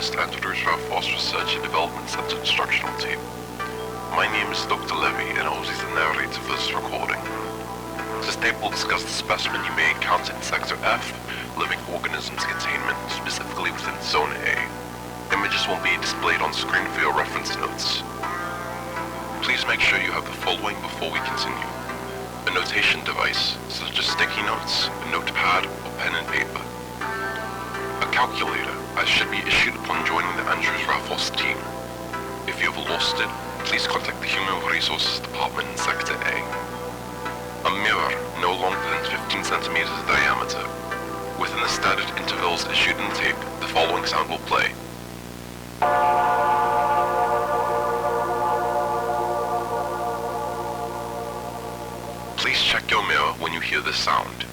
1st Andrews Force Research and Development Center instructional tape. My name is Dr. Levy, and I will be the narrator for this recording. This tape will discuss the specimen you may encounter in Sector F, living organisms containment, specifically within Zone A. Images will be displayed on screen for your reference notes. Please make sure you have the following before we continue. A notation device, such as sticky notes, a notepad, or pen and paper. A calculator, as should be issued upon joining the Andrews Raffles team. If you have lost it, please contact the Human Resources Department in Sector A. A mirror, no longer than 15 centimeters diameter. Within the standard intervals issued in the tape, the following sound will play. Please check your mirror when you hear this sound.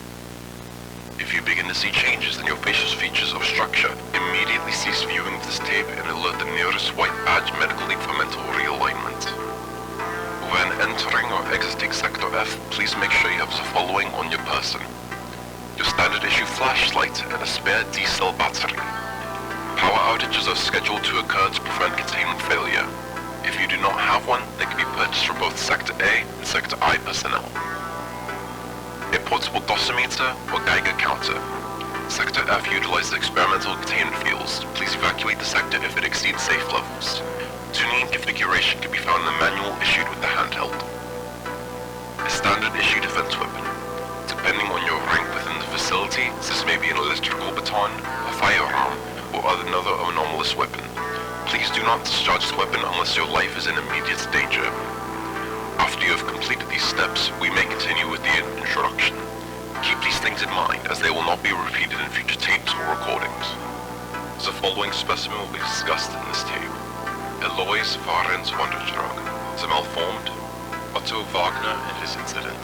If you begin to see changes in your facial features or structure, immediately cease viewing this tape and alert the nearest white badge medical leave for mental realignment. When entering or exiting Sector F, please make sure you have the following on your person. Your standard issue flashlight and a spare D-cell battery. Power outages are scheduled to occur to prevent containment failure. If you do not have one, they can be purchased for both Sector A and Sector I personnel. A portable dosimeter or Geiger counter. Sector F utilizes experimental containment fields. Please evacuate the sector if it exceeds safe levels. Tuning and configuration can be found in the manual issued with the handheld. A standard issue defense weapon. Depending on your rank within the facility, this may be an electrical baton, a firearm, or another anomalous weapon. Please do not discharge this weapon unless your life is in immediate danger. After you have completed these steps, we may continue with the introduction. Keep these things in mind, as they will not be repeated in future tapes or recordings. The following specimen will be discussed in this tape. Elois Varens Wonderdrag, the malformed, Otto Wagner and his incident,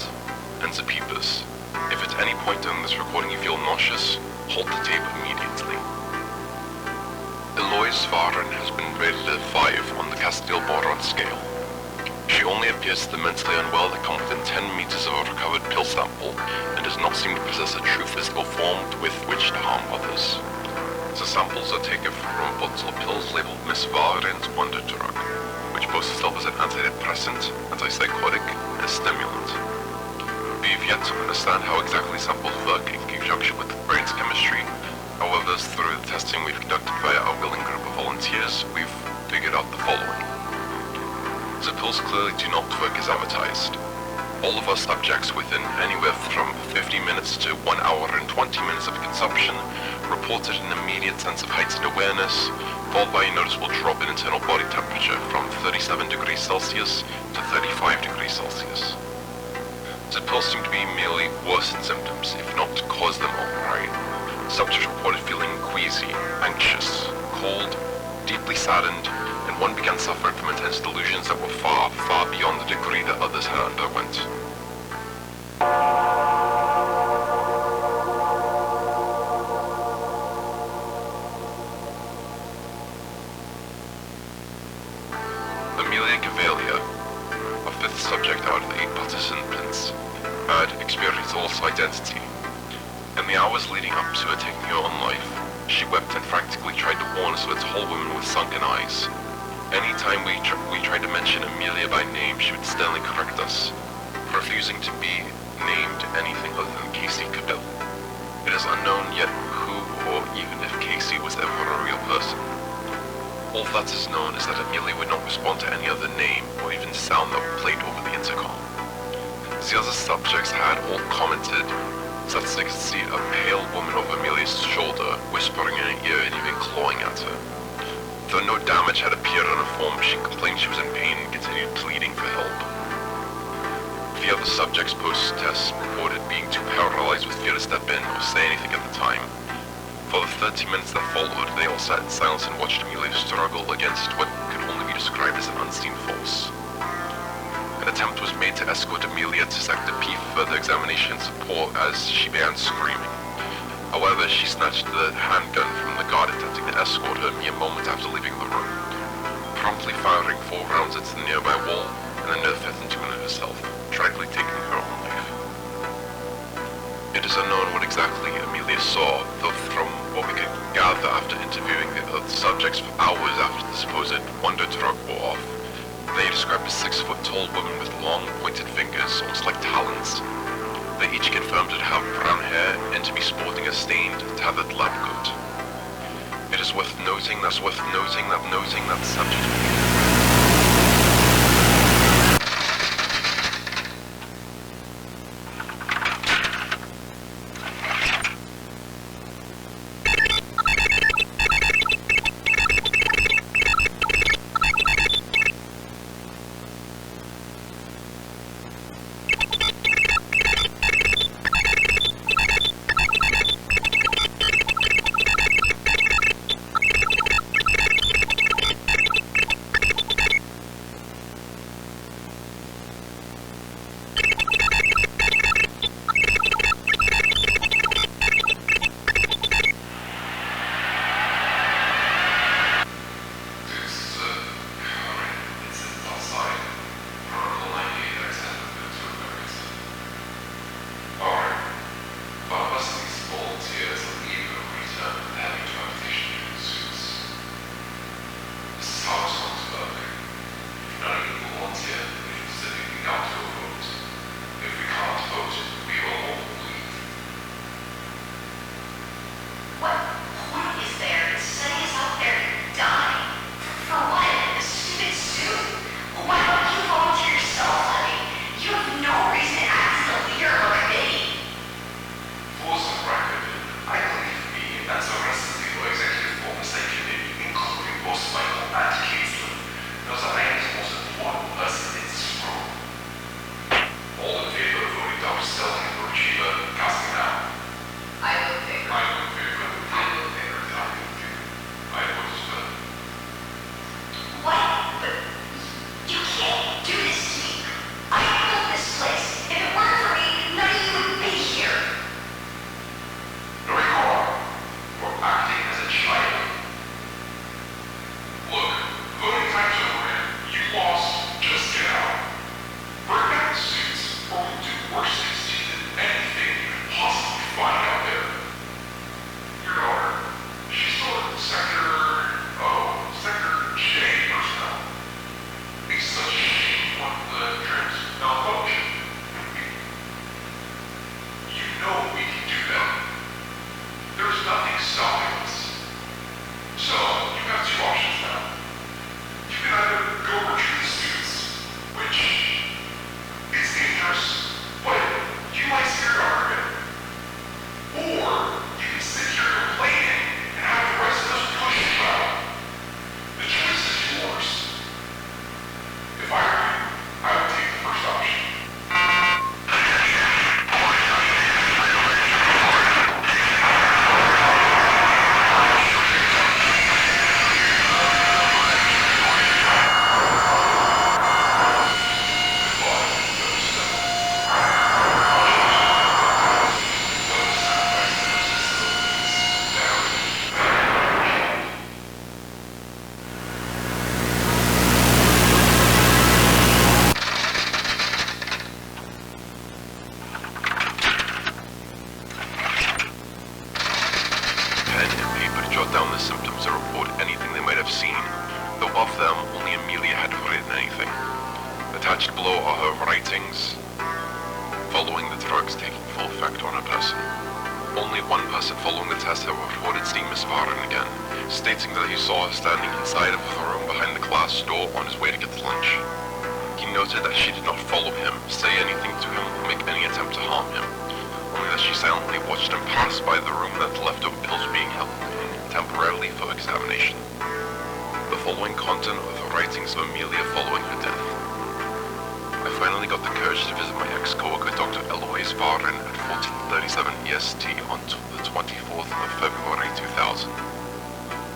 and the peepers. If at any point during this recording you feel nauseous, halt the tape immediately. Elois Varen has been rated a 5 on the Castiel boron scale. She only appears to the mentally unwell to come within 10 meters of a recovered pill sample and does not seem to possess a true physical form with which to harm others. The samples are taken from a bottle of pills labeled Miss Varen's Wonder Drug, which boasts itself as an antidepressant, antipsychotic, and a stimulant. We have yet to understand how exactly samples work in conjunction with the brain's chemistry. However, through the testing we've conducted via our willing group of volunteers, we've figured out the following. The pills clearly do not work as advertised. All of our subjects within anywhere from 50 minutes to 1 hour and 20 minutes of consumption reported an immediate sense of heightened awareness, followed by a noticeable drop in internal body temperature from 37 degrees Celsius to 35 degrees Celsius. The pills seem to be merely worsen symptoms, if not cause them outright. Subjects reported feeling queasy, anxious, cold, deeply saddened, and one began suffering from intense delusions that were far, far beyond the degree that others had underwent. Amelia Cavalia, a 5th subject out of the 8 participants, had experienced a loss of identity. In the hours leading up to her taking her own life, she wept and frantically tried to warn us of a tall woman with sunken eyes. Any time we tried to mention Amelia by name, she would sternly correct us, refusing to be named anything other than Casey Castiel. It is unknown yet who or even if Casey was ever a real person. All that is known is that Amelia would not respond to any other name or even sound that played over the intercom. The other subjects had all commented that they could see a pale woman over Amelia's shoulder, whispering in her ear and even clawing at her. Though no damage had appeared on her form, she complained she was in pain and continued pleading for help. The other subjects post-test reported being too paralyzed with fear to step in or say anything at the time. For the 30 minutes that followed, they all sat in silence and watched Amelia struggle against what could only be described as an unseen force. An attempt was made to escort Amelia to Sector P for further examination and support as she began screaming. However, she snatched the handgun from the guard attempting to escort her mere moment after leaving the room, promptly firing 4 rounds into the nearby wall and then another 5th into herself, tragically taking her own life. It is unknown what exactly Amelia saw, though from what we could gather after interviewing the other subjects for hours after the supposed wonder drug wore off, they described a 6-foot-tall woman with long, pointed fingers, almost like talons. They each confirmed to have brown hair and to be sporting a stained, tethered lab coat. It is worth noting that the subject... stating that he saw her standing inside of the room behind the glass door on his way to get lunch. He noted that she did not follow him, say anything to him, or make any attempt to harm him, only that she silently watched him pass by the room that the leftover pills were being held temporarily for examination. The following content of the writings of Amelia following her death. I finally got the courage to visit my ex-coworker Dr. Eloise Varin at 1437 EST on the 24th of February 2000.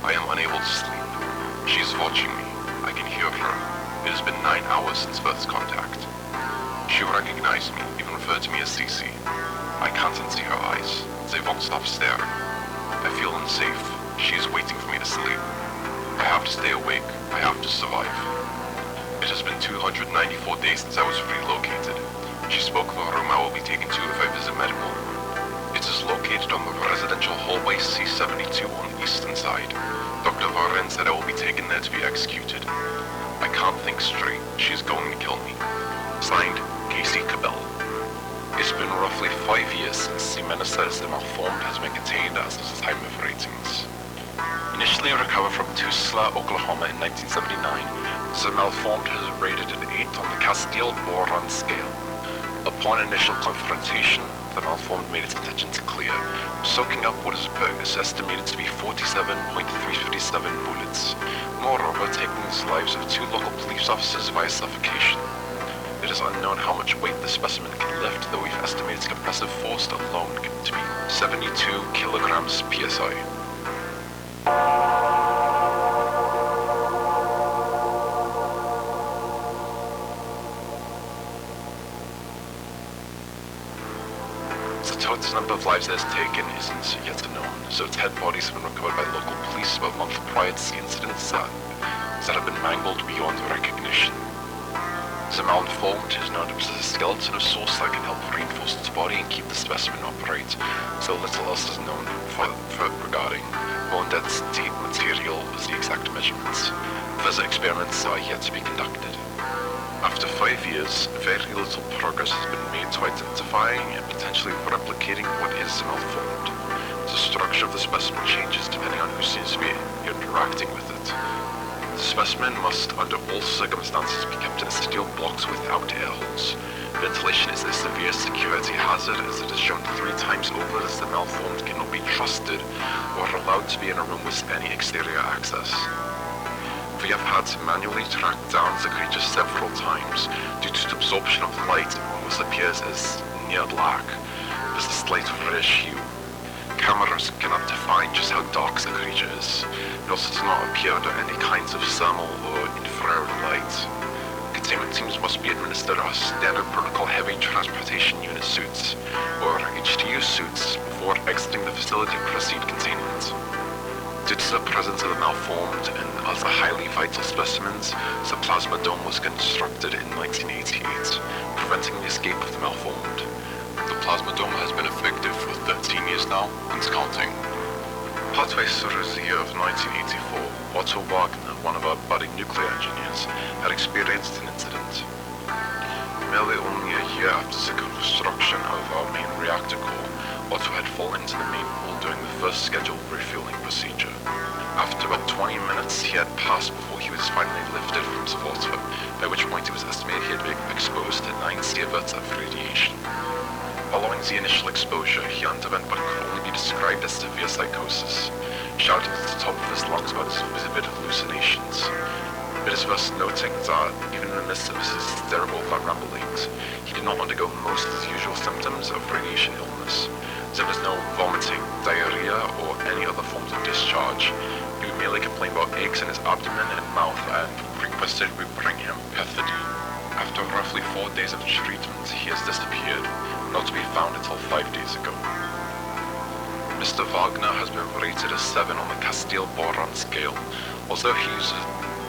I am unable to sleep. She is watching me. I can hear her. It has been 9 hours since first contact. She recognized me, even referred to me as Cece. I can't unsee her eyes. They won't stop staring. I feel unsafe. She is waiting for me to sleep. I have to stay awake. I have to survive. It has been 294 days since I was relocated. She spoke of a room I will be taken to if I visit medical. It is located on the residential hallway C72 on the eastern side. Dr. Varren said I will be taken there to be executed. I can't think straight. She's going to kill me. Signed, Casey Cabell. It's been roughly 5 years since Ximena says the malformed has been contained as of the time of ratings. Initially recovered from Tulsa, Oklahoma in 1979, the malformed has rated an 8 on the Castiel boron scale. Upon initial confrontation, the malformed made its intentions clear, soaking up what is estimated to be 47.357 bullets, moreover taking the lives of 2 local police officers via suffocation. It is unknown how much weight the specimen can lift, though we've estimated its compressive force alone to be 72 kilograms psi. The total number of lives that has taken isn't yet known, so 10 bodies have been recovered by local police about a month prior to the incidents that have been mangled beyond recognition. The malformed is known to possess a skeleton of sorts that can help reinforce its body and keep the specimen upright, so little else is known regarding bone density, material, as the exact measurements. Further experiments are yet to be conducted. After 5 years, very little progress has been made to identifying and potentially replicating what is malformed. The structure of the specimen changes depending on who seems to be interacting with it. The specimen must, under all circumstances, be kept in steel blocks without air holes. Ventilation is a severe security hazard, as it is shown 3 times over that the malformed cannot be trusted or allowed to be in a room with any exterior access. We have had to manually track down the creature several times due to the absorption of light, which appears as near black, with a slight reddish hue. Cameras cannot define just how dark the creature is. It also does not appear under any kinds of thermal or infrared light. Containment teams must be administered our standard protocol heavy transportation unit suits, or HTU suits, before exiting the facility to proceed containment. Due to the presence of the malformed and other highly vital specimens, the plasma dome was constructed in 1988, preventing the escape of the malformed. The plasma dome has been effective for 13 years now, and counting. Partway through the year of 1984, Otto Wagner, one of our budding nuclear engineers, had experienced an incident. Merely only a year after the construction of our main reactor core, Otto had fallen into the main pool during the first scheduled refueling procedure. After about 20 minutes, he had passed before he was finally lifted from the water, by which point it was estimated he had been exposed to 9 sieverts of radiation. Following the initial exposure, he underwent what could only be described as severe psychosis, shouting at the top of his lungs about his vivid hallucinations. It is worth noting that, even in the midst of his hysterical ramblings, he did not undergo most of the usual symptoms of radiation illness. There was no vomiting, diarrhea, or any other forms of discharge. He would merely complain about aches in his abdomen and mouth and requested we bring him pethidine. After roughly 4 days of treatment, he has disappeared, not to be found until 5 days ago. Mr. Wagner has been rated a 7 on the Castiel boron scale. Although he is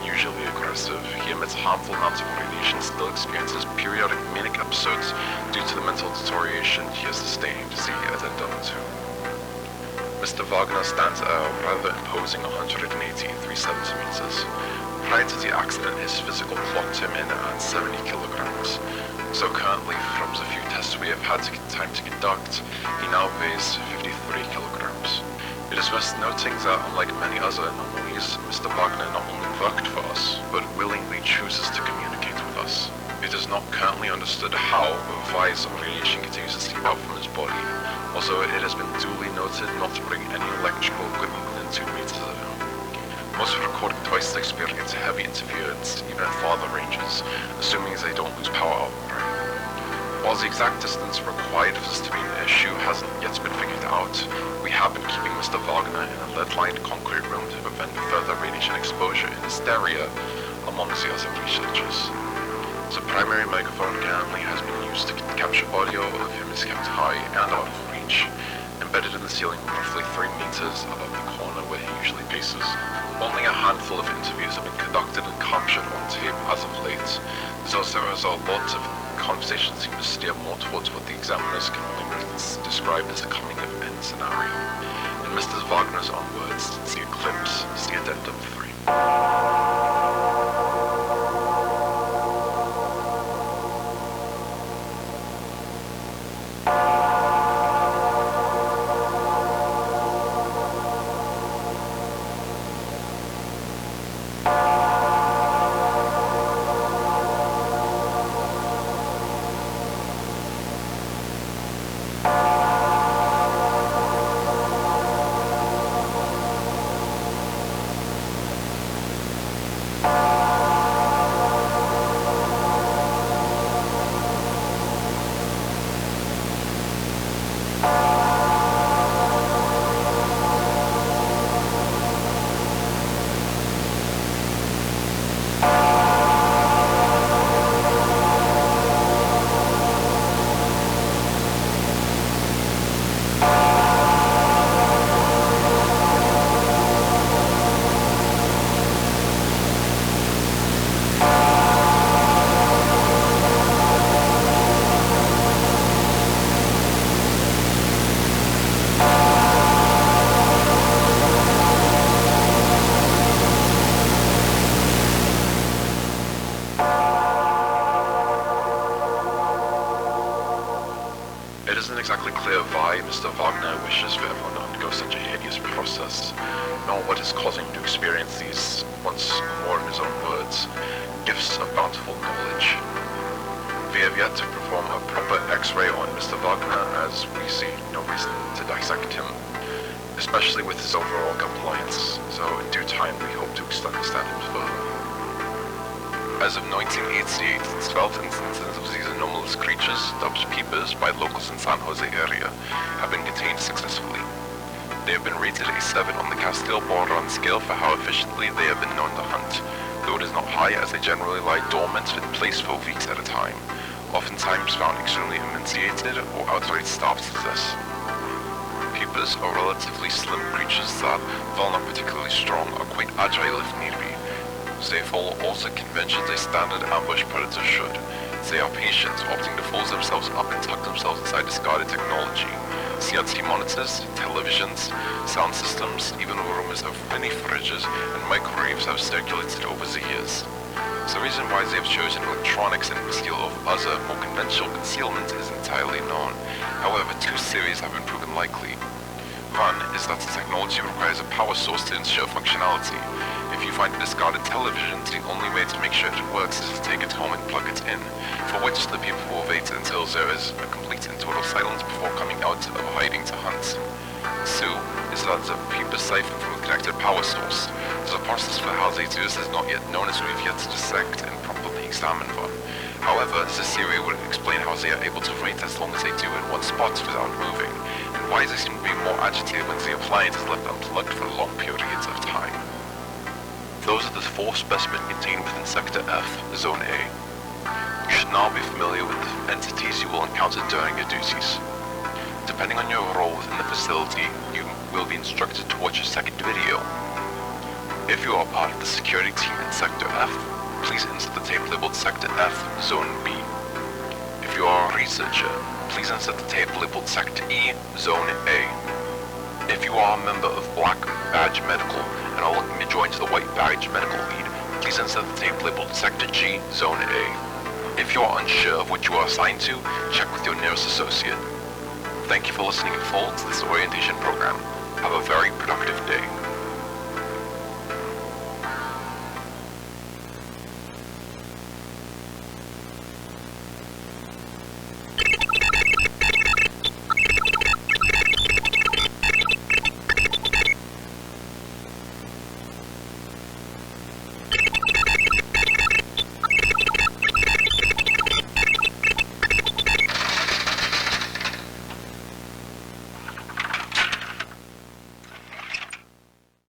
usually aggressive, he emits harmful amounts of radiation and still experiences periodic manic episodes due to the mental deterioration he has sustained, see addendum 2. Mr. Wagner stands at a rather imposing 183 centimeters. Prior to the accident, his physical clocked him in at 70 kilograms. So currently, from the few tests we have had time to conduct, he now weighs 53 kilograms. It is worth noting that, unlike many other anomalies, Mr. Wagner not only worked for us, but willingly chooses to communicate with us. It is not currently understood how or why some radiation continues to seep out from his body, although it has been duly noted not to bring any electrical equipment within 2 meters of him. Most recording devices experience heavy interference, even at farther ranges, assuming they don't lose power outright. While the exact distance required for this to be an issue hasn't yet been figured out, we have been keeping Mr. Wagner in a lead-lined concrete room to prevent further radiation exposure in hysteria among the other researchers. The primary microphone currently has been used to capture audio of him is kept high and out of reach, embedded in the ceiling roughly 3 meters above the corner where he usually paces. Only a handful of interviews have been conducted and captured on tape as of late. There's also a lot of conversation seemed to steer more towards what the examiners can only describe as a coming-of-end scenario. In Mr. Wagner's own words, it's the eclipse, it's the addendum 3. It isn't exactly clear why Mr. Wagner wishes for everyone to undergo such a hideous process, nor what is causing him to experience these, once more in his own words, gifts of bountiful knowledge. We have yet to perform a proper X-ray on Mr. Wagner, as we see no reason to dissect him, especially with his overall compliance, so in due time we hope to understand him further. As of 1988, 12 instances of these anomalous creatures, dubbed peepers by locals in San Jose area, have been contained successfully. They have been rated a 7 on the Castiel borderline scale for how efficiently they have been known to hunt, though it is not high as they generally lie dormant in place for weeks at a time, oftentimes found extremely emaciated or outright starved to death. Peepers are relatively slim creatures that, while not particularly strong, are quite agile if need be. They follow all the conventions a standard ambush predator should. They are patient, opting to fold themselves up and tuck themselves inside discarded technology. CRT monitors, televisions, sound systems, even rumors of mini fridges and microwaves have circulated over the years. The reason why they have chosen electronics in instead of other, more conventional concealment is entirely known. However, two theories have been proven likely. One is that the technology requires a power source to ensure functionality. If you find a discarded television, the only way to make sure it works is to take it home and plug it in, for which the people will wait until there is a complete and total silence before coming out of hiding to hunt. Two is that the peepers siphon from a connected power source. The process for how they do this is not yet known, as we've yet to dissect and properly examine one. However, this theory would explain how they are able to wait as long as they do in one spot without moving, and why they seem to be more agitated when the appliance is left unplugged for long periods of time. Those are the 4 specimens contained within Sector F, Zone A. You should now be familiar with the entities you will encounter during your duties. Depending on your role within the facility, you will be instructed to watch a second video. If you are part of the security team in Sector F, please insert the tape labeled Sector F, Zone B. If you are a researcher, please insert the tape labeled Sector E, Zone A. If you are a member of Black Badge Medical and are looking to join the White Badge Medical Lead, please insert the tape labeled Sector G, Zone A. If you are unsure of what you are assigned to, check with your nearest associate. Thank you for listening in full to this orientation program.